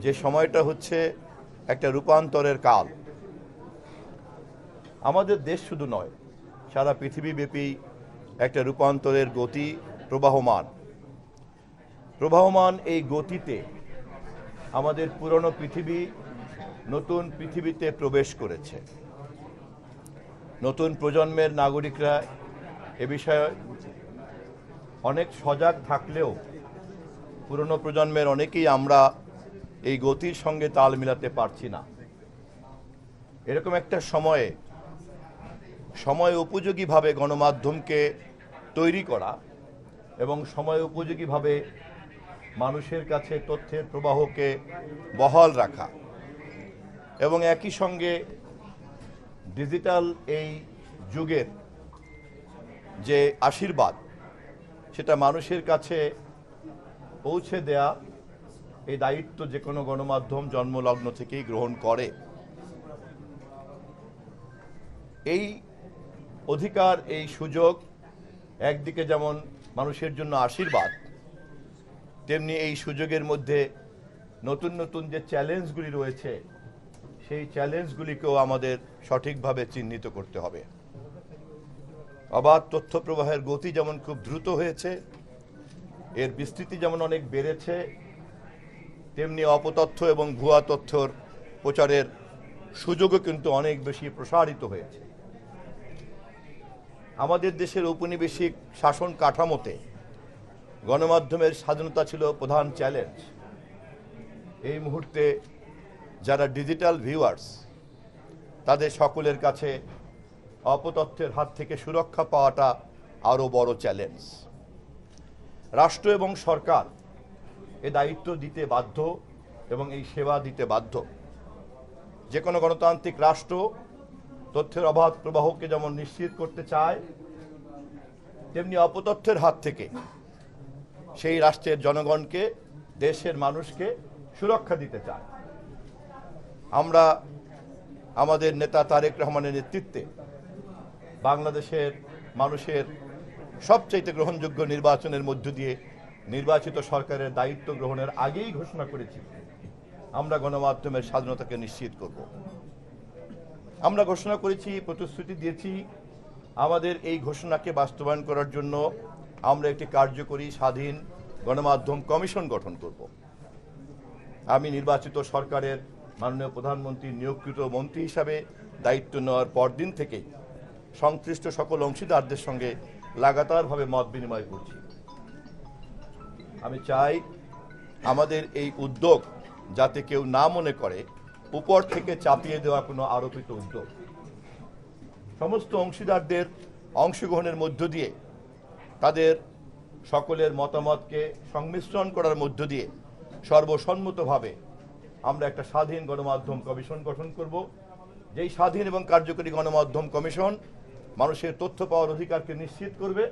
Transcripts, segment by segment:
যে সময়টা হচ্ছে একটা রূপান্তরের কাল। আমাদের দেশ শুধু নয়, সারা পৃথিবীব্যাপী একটা রূপান্তরের গতি প্রবাহমান এই গতিতে আমাদের পুরনো পৃথিবী নতুন পৃথিবীতে প্রবেশ করেছে। নতুন প্রজন্মের নাগরিকরা এ বিষয়ে অনেক সজাগ থাকলেও পুরনো প্রজন্মের অনেকেই আমরা এই গতির সঙ্গে তাল মিলাতে পারছি না। এরকম একটা সময় উপযোগীভাবে গণমাধ্যমকে তৈরি করা এবং সময় উপযোগীভাবে মানুষের কাছে তথ্যের প্রবাহকে বহাল রাখা এবং একই সঙ্গে ডিজিটাল এই যুগের যে আশীর্বাদ সেটা মানুষের কাছে পৌঁছে দেয়া, এই দায়িত্ব যে কোনো গণমাধ্যম জন্মলগ্ন থেকেই গ্রহণ করে। এই অধিকার, এই সুযোগ একদিকে যেমন মানুষের জন্য আশীর্বাদ, তেমনি এই সুযোগের মধ্যে নতুন নতুন যে চ্যালেঞ্জগুলি রয়েছে সেই চ্যালেঞ্জগুলিকেও আমাদের সঠিকভাবে চিহ্নিত করতে হবে। অবাধ তথ্য প্রবাহের গতি যেমন খুব দ্রুত হয়েছে, এর বিস্তৃতি যেমন অনেক বেড়েছে, তেমনি অপতথ্য এবং ভুয়া তথ্যর প্রচারের সুযোগও কিন্তু অনেক বেশি প্রসারিত হয়েছে। আমাদের দেশের ঔপনিবেশিক শাসন কাঠামোতে গণমাধ্যমের স্বাধীনতা ছিল প্রধান চ্যালেঞ্জ। এই মুহূর্তে যারা ডিজিটাল ভিউয়ার্স, তাদের সকলের কাছে অপতথ্যের হাত থেকে সুরক্ষা পাওয়াটা আরও বড় চ্যালেঞ্জ। রাষ্ট্র এবং সরকার এ দায়িত্ব দিতে বাধ্য এবং এই সেবা দিতে বাধ্য। যে কোনো গণতান্ত্রিক রাষ্ট্র তথ্যের অবাধ প্রবাহকে যেমন নিশ্চিত করতে চায়, তেমনি অপতথ্যের হাত থেকে সেই রাষ্ট্রের জনগণকে, দেশের মানুষকে সুরক্ষা দিতে চায়। আমরা আমাদের নেতা তারেক রহমানের নেতৃত্বে বাংলাদেশের মানুষের সবচাইতে গ্রহণযোগ্য নির্বাচনের মধ্য দিয়ে নির্বাচিত সরকারের দায়িত্ব গ্রহণের আগেই ঘোষণা করেছি আমরা গণমাধ্যমের স্বাধীনতাকে নিশ্চিত করব। আমরা ঘোষণা করেছি, প্রতিশ্রুতি দিয়েছি, আমাদের এই ঘোষণাকে বাস্তবায়ন করার জন্য আমরা একটি কার্যকরী স্বাধীন গণমাধ্যম কমিশন গঠন করব। আমি নির্বাচিত সরকারের মাননীয় প্রধানমন্ত্রী নিয়োগকৃত মন্ত্রী হিসাবে দায়িত্ব নেওয়ার পরদিন থেকেই সংশ্লিষ্ট সকল অংশীদারদের সঙ্গে লাগাতারভাবে মত বিনিময় করছি। আমি চাই আমাদের এই উদ্যোগ যাতে কেউ না মনে করে উপর থেকে চাপিয়ে দেওয়া কোনো আরোপিত উদ্যোগ। সমস্ত অংশীদারদের অংশগ্রহণের মধ্য দিয়ে, তাদের সকলের মতামতকে সংমিশ্রণ করার মধ্য দিয়ে সর্বসম্মতভাবে আমরা একটা স্বাধীন গণমাধ্যম কমিশন গঠন করব। যেই স্বাধীন এবং কার্যকরী গণমাধ্যম কমিশন মানুষের তথ্য পাওয়ার অধিকারকে নিশ্চিত করবে,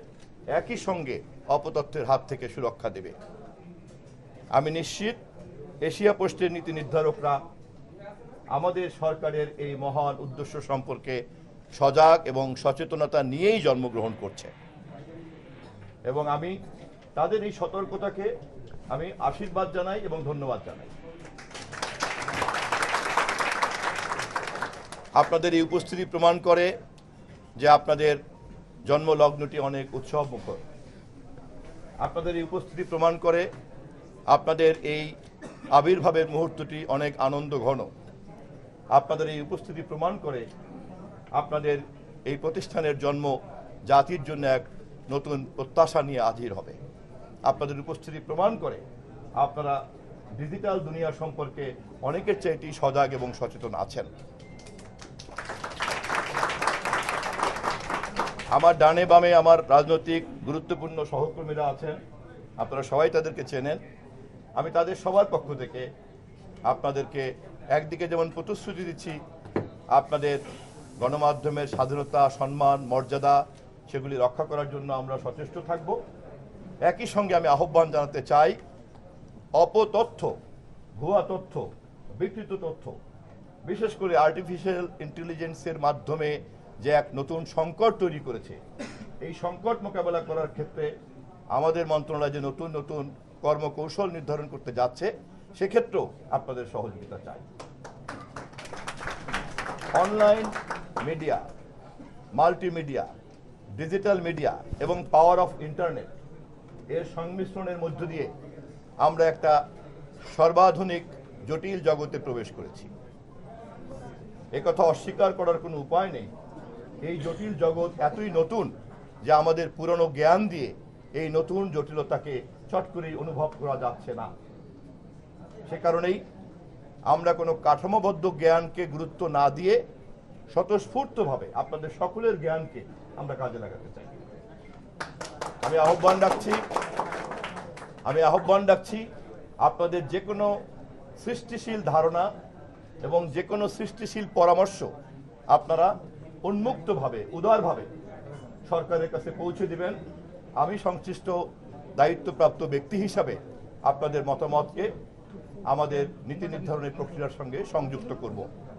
একই সঙ্গে অপতথ্যের হাত থেকে সুরক্ষা দেবে। আমি নিশ্চিত এশিয়া পোস্টের নীতি নির্ধারকরা আমাদের সরকারের এই মহান উদ্দেশ্য সম্পর্কে সজাগ এবং সচেতনতা নিয়েই জন্মগ্রহণ করছে এবং আমি তাদের এই সতর্কতাকে আমি আশীর্বাদ জানাই এবং ধন্যবাদ জানাই। আপনাদের এই উপস্থিতি প্রমাণ করে যে আপনাদের জন্মলগ্নটি অনেক উৎসবমুখর। আপনাদের এই উপস্থিতি প্রমাণ করে আপনাদের এই আবির্ভাবের মুহূর্তটি অনেক আনন্দ ঘন। আপনাদের এই উপস্থিতি প্রমাণ করে আপনাদের এই প্রতিষ্ঠানের জন্ম জাতির জন্য এক নতুন প্রত্যাশা নিয়ে হাজির হবে। আপনাদের উপস্থিতি প্রমাণ করে আপনারা ডিজিটাল দুনিয়া সম্পর্কে অনেকের চাইতেই সজাগ এবং সচেতন আছেন। আমার ডানে বামে আমার রাজনৈতিক গুরুত্বপূর্ণ সহকর্মীরা আছেন, আপনারা সবাই তাদেরকে চেনেন। আমি তাদের সবার পক্ষ থেকে আপনাদেরকে একদিকে যেমন প্রতিশ্রুতি দিচ্ছি আপনাদের গণমাধ্যমের স্বাধীনতা, সম্মান, মর্যাদা সেগুলি রক্ষা করার জন্য আমরা সচেষ্ট থাকব। একই সঙ্গে আমি আহ্বান জানাতে চাই, অপতথ্য, ভুয়া তথ্য, বিকৃত তথ্য, বিশেষ করে আর্টিফিশিয়াল ইন্টেলিজেন্সের মাধ্যমে যে এক নতুন সংকট তৈরি করেছে, এই সংকট মোকাবেলা করার ক্ষেত্রে আমাদের মন্ত্রণালয় যে নতুন নতুন কর্মকৌশল নির্ধারণ করতে যাচ্ছে, সেক্ষেত্রেও আপনাদের সহযোগিতা চাই। Online media, multimedia, digital media এবং পাওয়ার অফ ইন্টারনেট এর সংমিশ্রণের মধ্য দিয়ে আমরা একটা সর্বাধুনিক জটিল জগতে প্রবেশ করেছি। একথা অস্বীকার করার কোনো উপায় নেই। এই জটিল জগৎ এতই নতুন যে আমাদের পুরনো জ্ঞান দিয়ে এই নতুন জটিলতাকে চট করেই অনুভব করা যাচ্ছে না। সে কারণেই আমরা কোনো কাঠামোবদ্ধ জ্ঞানকে গুরুত্ব না দিয়ে স্বতঃস্ফূর্তভাবে আপনাদের সকলের জ্ঞানকে আমরা কাজে লাগাতে চাই। আমি আহ্বান রাখছি আপনাদের যে কোনো সৃষ্টিশীল ধারণা এবং যে কোনো সৃষ্টিশীল পরামর্শ আপনারা উন্মুক্তভাবে, উদারভাবে সরকারের কাছে পৌঁছে দিবেন। আমি সংশ্লিষ্ট দায়িত্বপ্রাপ্ত ব্যক্তি হিসাবে আপনাদের মতামতকে আমাদের নীতি নির্ধারণের প্রক্রিয়ার সঙ্গে সংযুক্ত করব।